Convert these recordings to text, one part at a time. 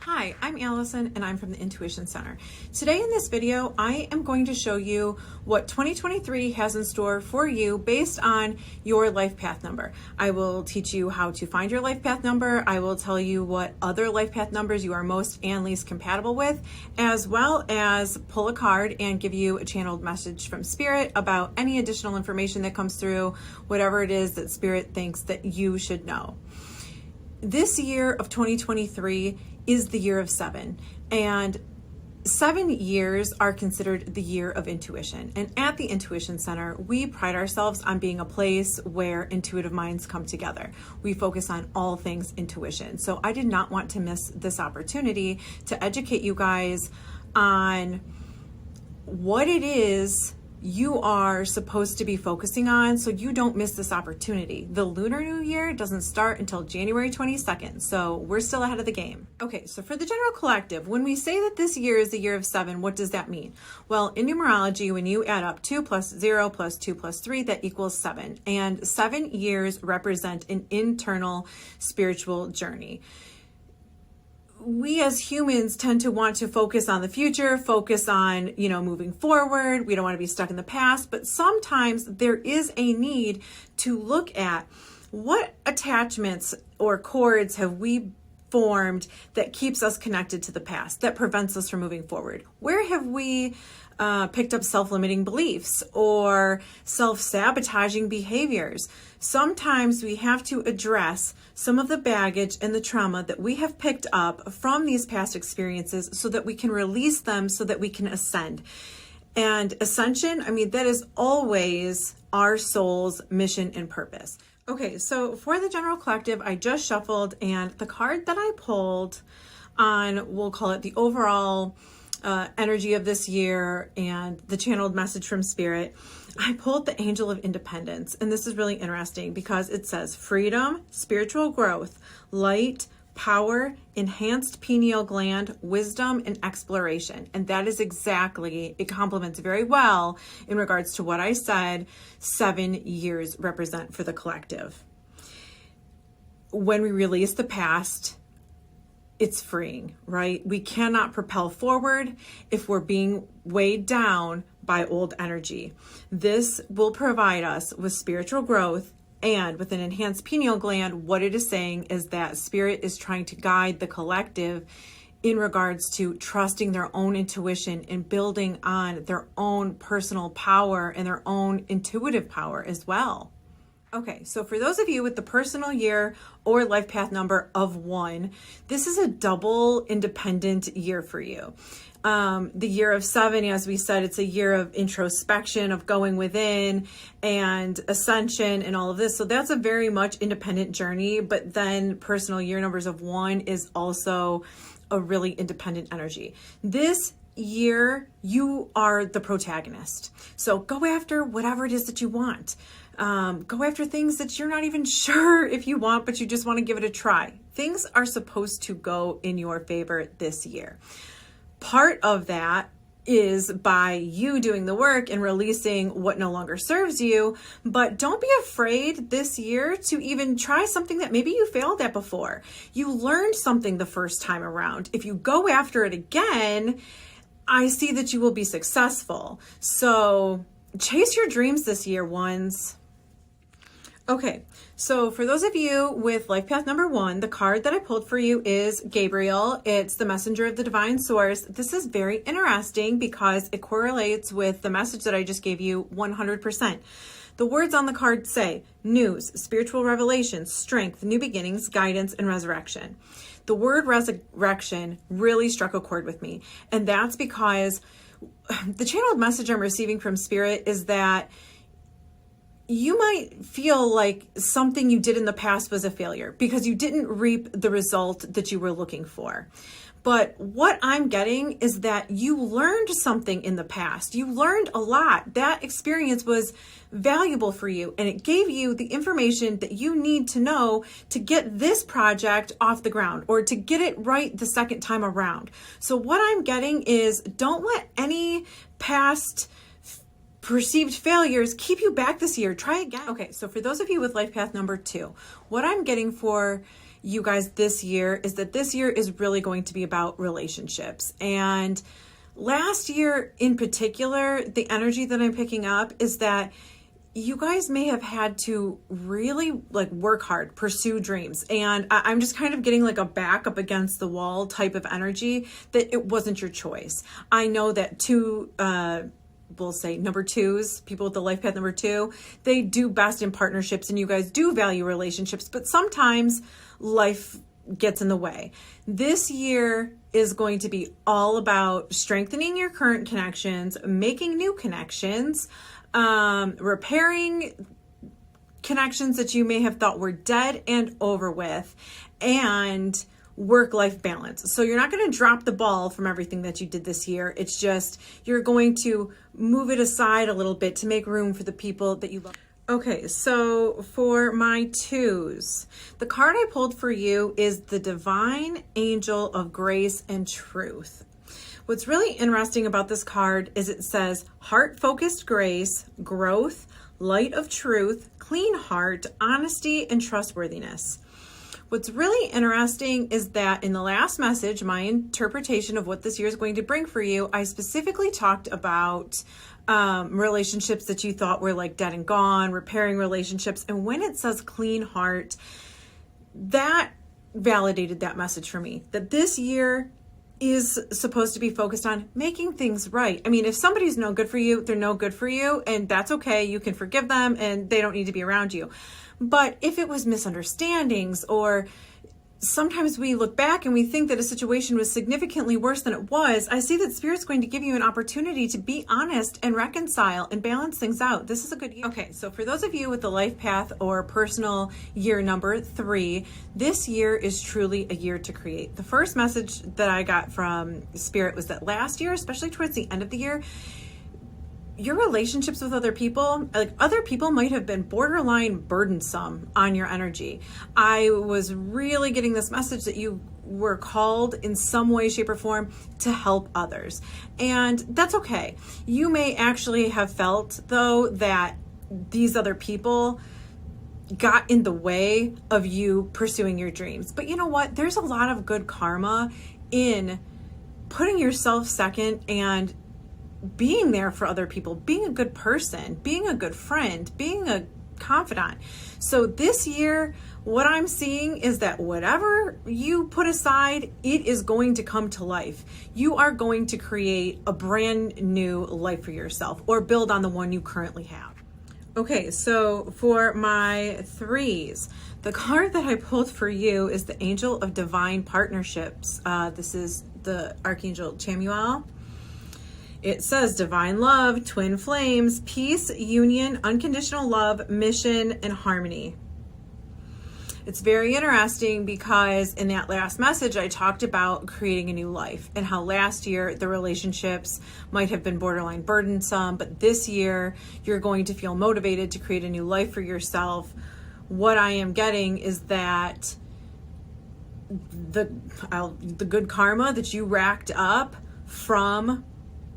Hi, I'm Allison and I'm from the Intuition Center. Today in this video, I am going to show you what 2023 has in store for you based on your life path number. I will teach you how to find your life path number. I will tell you what other life path numbers you are most and least compatible with, as well as pull a card and give you a channeled message from Spirit about any additional information that comes through, whatever it is that Spirit thinks that you should know. This year of 2023 is the year of 7, and 7 years are considered the year of intuition. And at the Intuition Center, we pride ourselves on being a place where intuitive minds come together. We focus on all things intuition. So I did not want to miss this opportunity to educate you guys on what it is you are supposed to be focusing on so you don't miss this opportunity. The Lunar New Year doesn't start until January 22nd, so we're still ahead of the game. Okay, so for the general collective, when we say that this year is the year of 7, what does that mean? Well, in numerology, when you add up 2 plus 0 plus 2 plus 3, that equals 7. And 7 years represent an internal spiritual journey. We as humans tend to want to focus on the future, focus on, moving forward. We don't want to be stuck in the past, but sometimes there is a need to look at what attachments or cords have we formed that keeps us connected to the past, that prevents us from moving forward. Where have we picked up self-limiting beliefs or self-sabotaging behaviors? Sometimes we have to address some of the baggage and the trauma that we have picked up from these past experiences so that we can release them, so that we can ascend. And ascension, that is always our soul's mission and purpose. Okay, so for the general collective, I just shuffled, and the card that I pulled on, we'll call it the overall energy of this year and the channeled message from Spirit, I pulled the Angel of Independence. And this is really interesting because it says freedom, spiritual growth, light, power, enhanced pineal gland, wisdom, and exploration. And that is exactly, it complements very well in regards to what I said 7 years represent for the collective. When we release the past, it's freeing, right? We cannot propel forward if we're being weighed down by old energy. This will provide us with spiritual growth, and with an enhanced pineal gland, what it is saying is that Spirit is trying to guide the collective in regards to trusting their own intuition and building on their own personal power and their own intuitive power as well. Okay, so for those of you with the personal year or life path number of 1, this is a double independent year for you. The year of 7, as we said, it's a year of introspection, of going within and ascension and all of this. So that's a very much independent journey. But then personal year numbers of 1 is also a really independent energy. This year, you are the protagonist. So go after whatever it is that you want. Go after things that you're not even sure if you want, but you just want to give it a try. Things are supposed to go in your favor this year. Part of that is by you doing the work and releasing what no longer serves you, but don't be afraid this year to even try something that maybe you failed at before. You learned something the first time around. If you go after it again, I see that you will be successful. So chase your dreams this year, ones. Okay, so for those of you with life path number 1, the card that I pulled for you is Gabriel. It's the messenger of the divine source. This is very interesting because it correlates with the message that I just gave you 100%. The words on the card say news, spiritual revelation, strength, new beginnings, guidance, and resurrection. The word resurrection really struck a chord with me. And that's because the channeled message I'm receiving from Spirit is that you might feel like something you did in the past was a failure because you didn't reap the result that you were looking for. But what I'm getting is that you learned something in the past. You learned a lot. That experience was valuable for you, and it gave you the information that you need to know to get this project off the ground or to get it right the second time around. So what I'm getting is don't let any past perceived failures keep you back this year. Try again. Okay, so for those of you with life path number 2, what I'm getting for you guys this year is that this year is really going to be about relationships. And last year in particular, the energy that I'm picking up is that you guys may have had to really like work hard, pursue dreams. And I'm just kind of getting like a back up against the wall type of energy that it wasn't your choice. I know that we'll say number twos, people with the life path number 2, they do best in partnerships and you guys do value relationships, but sometimes life gets in the way. This year is going to be all about strengthening your current connections, making new connections, repairing connections that you may have thought were dead and over with, and work-life balance. So you're not going to drop the ball from everything that you did this year. It's just you're going to move it aside a little bit to make room for the people that you love. Okay, so for my 2s, the card I pulled for you is the Divine Angel of Grace and Truth. What's really interesting about this card is it says heart-focused grace, growth, light of truth, clean heart, honesty, and trustworthiness. What's really interesting is that in the last message, my interpretation of what this year is going to bring for you, I specifically talked about relationships that you thought were like dead and gone, repairing relationships. And when it says clean heart, that validated that message for me, that this year is supposed to be focused on making things right. I mean, if somebody's no good for you, they're no good for you, and that's okay. You can forgive them and they don't need to be around you. But if it was misunderstandings, or sometimes we look back and we think that a situation was significantly worse than it was, I see that Spirit's going to give you an opportunity to be honest and reconcile and balance things out. This is a good year. Okay, so for those of you with the life path or personal year number 3, this year is truly a year to create. The first message that I got from Spirit was that last year, especially towards the end of the year, your relationships with other people, like other people might have been borderline burdensome on your energy. I was really getting this message that you were called in some way, shape, or form to help others. And that's okay. You may actually have felt, though, that these other people got in the way of you pursuing your dreams. But you know what? There's a lot of good karma in putting yourself second and being there for other people, being a good person, being a good friend, being a confidant. So this year, what I'm seeing is that whatever you put aside, it is going to come to life. You are going to create a brand new life for yourself or build on the one you currently have. Okay, so for my 3s, the card that I pulled for you is the Angel of Divine Partnerships. This is the Archangel Chamuel. It says divine love, twin flames, peace, union, unconditional love, mission, and harmony. It's very interesting because in that last message, I talked about creating a new life and how last year the relationships might have been borderline burdensome, but this year you're going to feel motivated to create a new life for yourself. What I am getting is that the good karma that you racked up from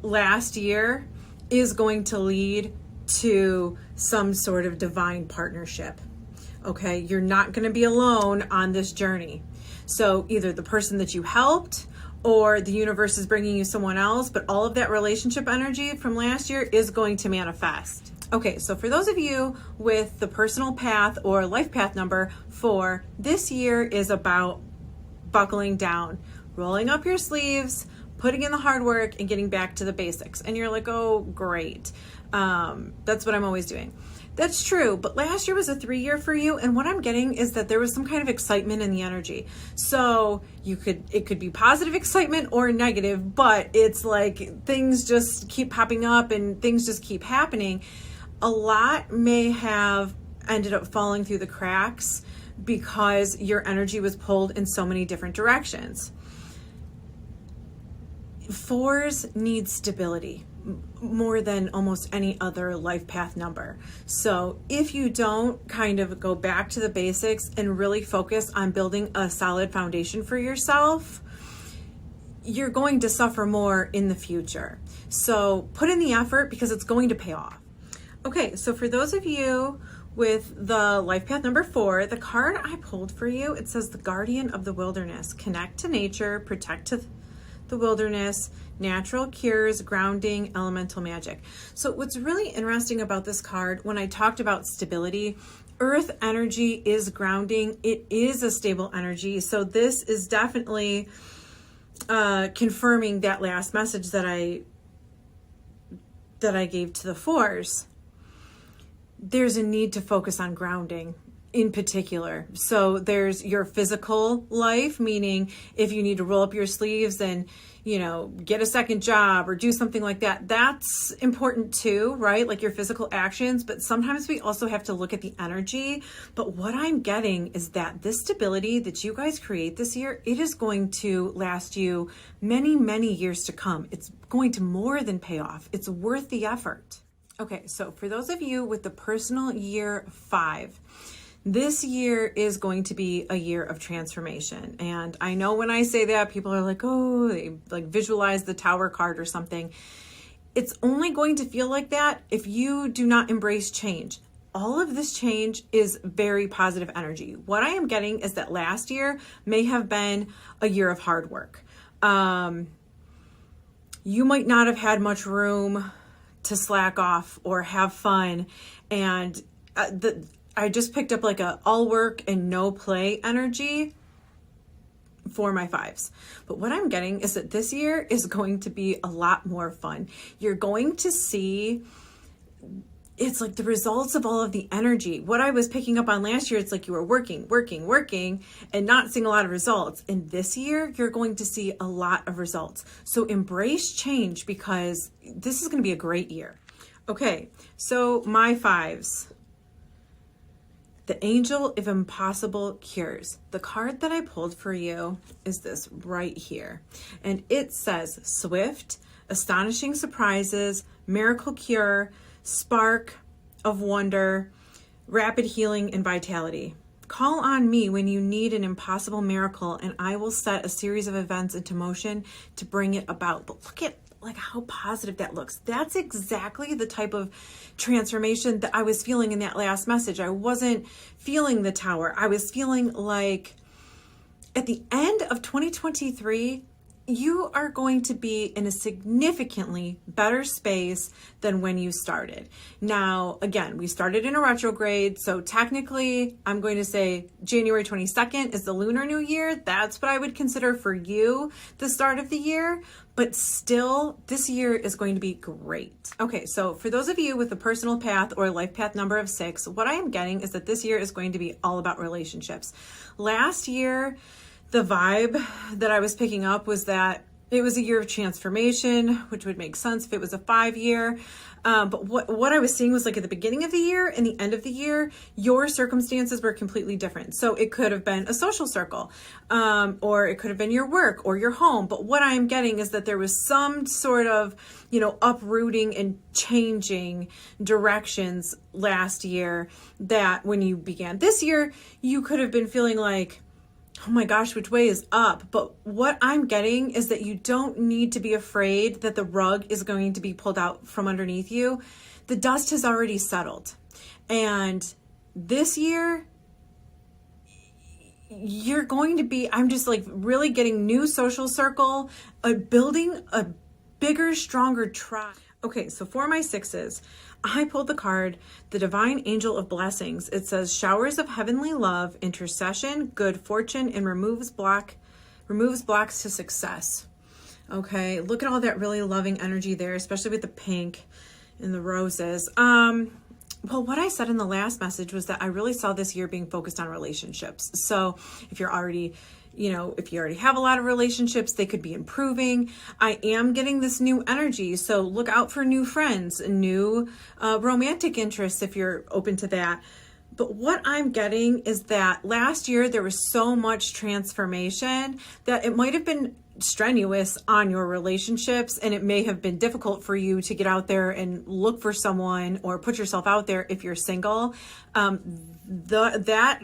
last year is going to lead to some sort of divine partnership. Okay, you're not going to be alone on this journey. So either the person that you helped or the universe is bringing you someone else, but all of that relationship energy from last year is going to manifest. Okay, so for those of you with the personal path or life path number 4, this year is about buckling down, rolling up your sleeves, putting in the hard work, and getting back to the basics. And you're like, oh, great. That's what I'm always doing. That's true, but last year was a 3-year for you, and what I'm getting is that there was some kind of excitement in the energy. So it could be positive excitement or negative, but it's like things just keep popping up and things just keep happening. A lot may have ended up falling through the cracks because your energy was pulled in so many different directions. 4s need stability more than almost any other life path number. So if you don't kind of go back to the basics and really focus on building a solid foundation for yourself, you're going to suffer more in the future. So put in the effort because it's going to pay off. Okay, so for those of you with the life path number 4, the card I pulled for you, it says the guardian of the wilderness. Connect to nature, protect to the wilderness, natural cures, grounding, elemental magic. So what's really interesting about this card, when I talked about stability, earth energy is grounding. It is a stable energy. So this is definitely confirming that last message that I gave to the 4s. There's a need to focus on grounding in particular. So there's your physical life, meaning if you need to roll up your sleeves and, you know, get a second job or do something like that, that's important too, right? Like your physical actions, but sometimes we also have to look at the energy. But what I'm getting is that this stability that you guys create this year, it is going to last you many, many years to come. It's going to more than pay off. It's worth the effort. Okay, so for those of you with the personal year 5, this year is going to be a year of transformation. And I know when I say that, people are like, oh, they like visualize the Tower card or something. It's only going to feel like that if you do not embrace change. All of this change is very positive energy. What I am getting is that last year may have been a year of hard work. You might not have had much room to slack off or have fun. And I just picked up like a all work and no play energy for my 5s. But what I'm getting is that this year is going to be a lot more fun. You're going to see, it's like the results of all of the energy. What I was picking up on last year, it's like you were working, and not seeing a lot of results. And this year, you're going to see a lot of results. So embrace change because this is going to be a great year. Okay, so my 5s. The Angel of Impossible Cures. The card that I pulled for you is this right here. And it says swift, astonishing surprises, miracle cure, spark of wonder, rapid healing and vitality. Call on me when you need an impossible miracle and I will set a series of events into motion to bring it about. But look at like how positive that looks. That's exactly the type of transformation that I was feeling in that last message. I wasn't feeling the Tower. I was feeling like at the end of 2023, you are going to be in a significantly better space than when you started. Now, again, we started in a retrograde, so technically I'm going to say January 22nd is the Lunar New Year. That's what I would consider for you the start of the year, but still this year is going to be great. Okay, so for those of you with the personal path or life path number of 6, what I am getting is that this year is going to be all about relationships. Last year, the vibe that I was picking up was that it was a year of transformation, which would make sense if it was a 5-year. But what I was seeing was like at the beginning of the year and the end of the year, your circumstances were completely different. So it could have been a social circle, or it could have been your work or your home. But what I'm getting is that there was some sort of, uprooting and changing directions last year that when you began this year, you could have been feeling like, oh my gosh, which way is up? But what I'm getting is that you don't need to be afraid that the rug is going to be pulled out from underneath you. The dust has already settled. And this year, you're going to be, I'm just like really getting new social circle, building a bigger, stronger tribe. Okay, so for my 6s, I pulled the card, the Divine Angel of Blessings. It says showers of heavenly love, intercession, good fortune, and removes blocks to success. Okay, look at all that really loving energy there, especially with the pink and the roses. Well, what I said in the last message was that I really saw this year being focused on relationships. So if you're already if you already have a lot of relationships, they could be improving. I am getting this new energy. So look out for new friends, new romantic interests if you're open to that. But what I'm getting is that last year there was so much transformation that it might have been strenuous on your relationships, and it may have been difficult for you to get out there and look for someone or put yourself out there if you're single. That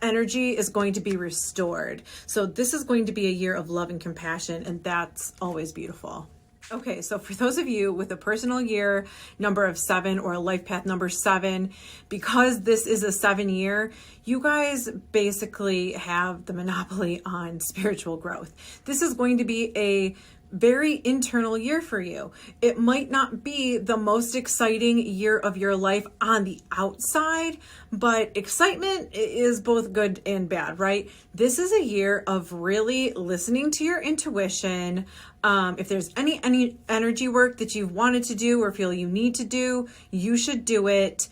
energy is going to be restored. So this is going to be a year of love and compassion, and that's always beautiful. Okay, so for those of you with a personal year number of 7 or a life path number 7, because this is a 7 year, you guys basically have the monopoly on spiritual growth. This is going to be a very internal year for you. It might not be the most exciting year of your life on the outside, but excitement is both good and bad, right? This is a year of really listening to your intuition. If there's any energy work that you've wanted to do or feel you need to do, you should do it.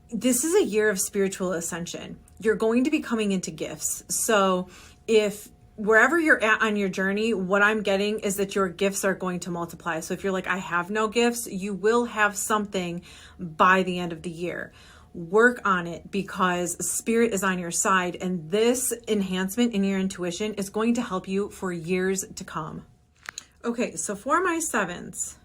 This is a year of spiritual ascension. You're going to be coming into gifts. So if wherever you're at on your journey, what I'm getting is that your gifts are going to multiply. So if you're like, I have no gifts, you will have something by the end of the year. Work on it because spirit is on your side, and this enhancement in your intuition is going to help you for years to come. Okay, so for my 7s,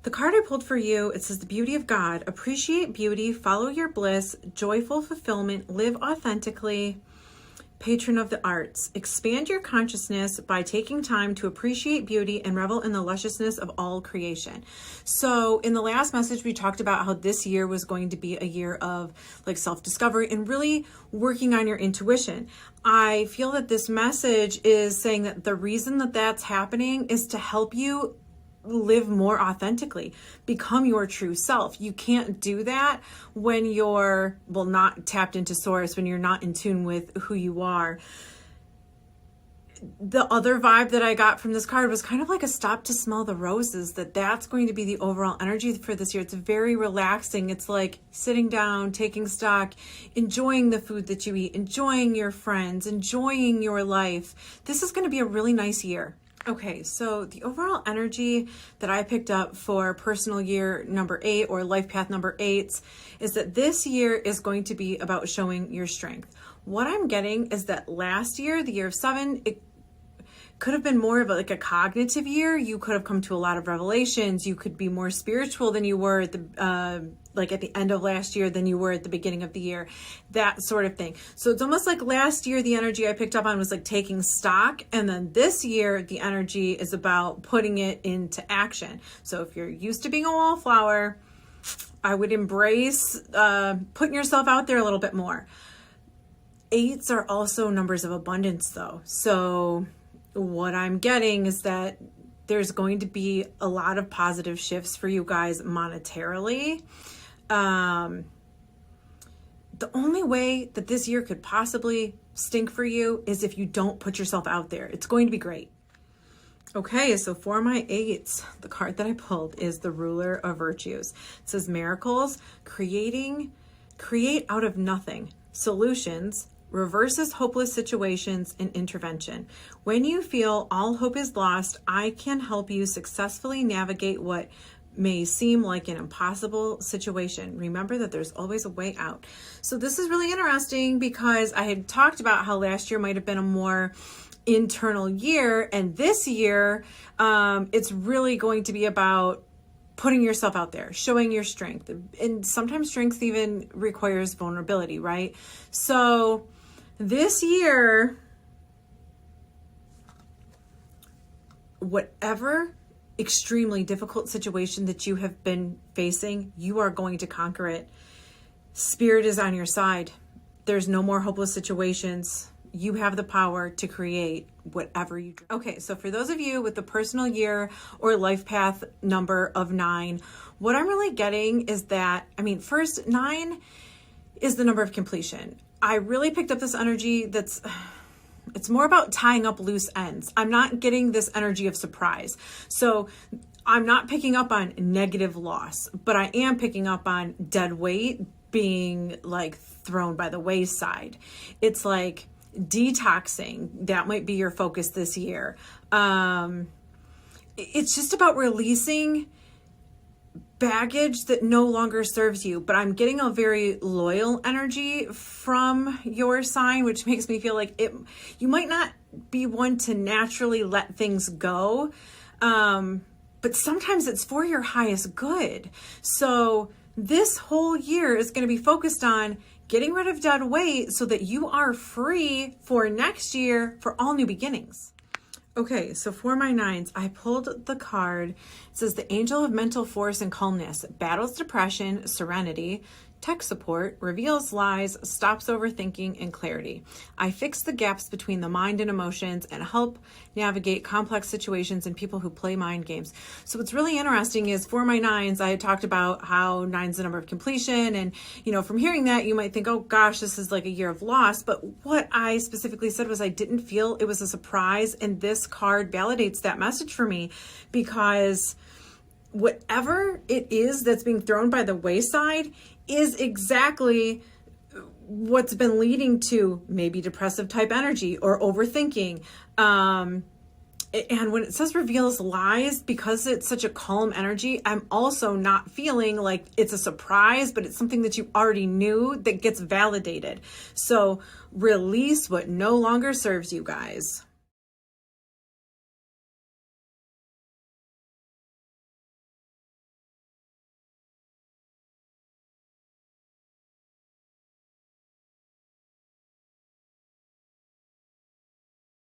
the card I pulled for you, it says the beauty of God. Appreciate beauty, follow your bliss, joyful fulfillment, live authentically. Patron of the arts. Expand your consciousness by taking time to appreciate beauty and revel in the lusciousness of all creation. So in the last message, we talked about how this year was going to be a year of like self-discovery and really working on your intuition. I feel that this message is saying that the reason that that's happening is to help you live more authentically, become your true self. You can't do that when you're, well, not tapped into source, when you're not in tune with who you are. The other vibe that I got from this card was kind of like a stop to smell the roses, that's going to be the overall energy for this year. It's very relaxing. It's like sitting down, taking stock, enjoying the food that you eat, enjoying your friends, enjoying your life. This is going to be a really nice year. Okay, so the overall energy that I picked up for personal year number 8 or life path number 8 is that this year is going to be about showing your strength. What I'm getting is that last year, the year of 7, it could have been more of a cognitive year. You could have come to a lot of revelations. You could be more spiritual than you were at the end of last year than you were at the beginning of the year, that sort of thing. So it's almost like last year, the energy I picked up on was like taking stock. And then this year, the energy is about putting it into action. So if you're used to being a wallflower, I would embrace putting yourself out there a little bit more. 8s are also numbers of abundance though. So what I'm getting is that there's going to be a lot of positive shifts for you guys monetarily. The only way that this year could possibly stink for you is if you don't put yourself out there. It's going to be great. Okay, so for my 8s, the card that I pulled is the ruler of virtues. It says miracles, create out of nothing, solutions, reverses hopeless situations, and intervention. When you feel all hope is lost, I can help you successfully navigate what may seem like an impossible situation. Remember that there's always a way out. So this is really interesting because I had talked about how last year might have been a more internal year, and this year it's really going to be about putting yourself out there, showing your strength. And sometimes strength even requires vulnerability, right? So this year, whatever extremely difficult situation that you have been facing, you are going to conquer it. Spirit is on your side. There's no more hopeless situations. You have the power to create whatever you dream. Okay, so for those of you with the personal year or life path number of 9, what I'm really getting is that, first, 9 is the number of completion. I really picked up this energy it's more about tying up loose ends. I'm not getting this energy of surprise. So I'm not picking up on negative loss, but I am picking up on dead weight being like thrown by the wayside. It's like detoxing. That might be your focus this year. It's just about releasing baggage that no longer serves you. But I'm getting a very loyal energy from your sign, which makes me feel like you might not be one to naturally let things go. But sometimes it's for your highest good. So this whole year is going to be focused on getting rid of dead weight so that you are free for next year for all new beginnings. Okay, so for my nines, I pulled the card. It says the angel of mental force and calmness battles depression, serenity, tech support, reveals lies, stops overthinking, and clarity. I fix the gaps between the mind and emotions and help navigate complex situations and people who play mind games. So what's really interesting is for my nines, I had talked about how nine's the number of completion. And, from hearing that, you might think, oh gosh, this is like a year of loss. But what I specifically said was I didn't feel it was a surprise. And this card validates that message for me, because whatever it is that's being thrown by the wayside is exactly what's been leading to maybe depressive type energy or overthinking. And when it says reveals lies, because it's such a calm energy, I'm also not feeling like it's a surprise, but it's something that you already knew that gets validated. So release what no longer serves you, guys.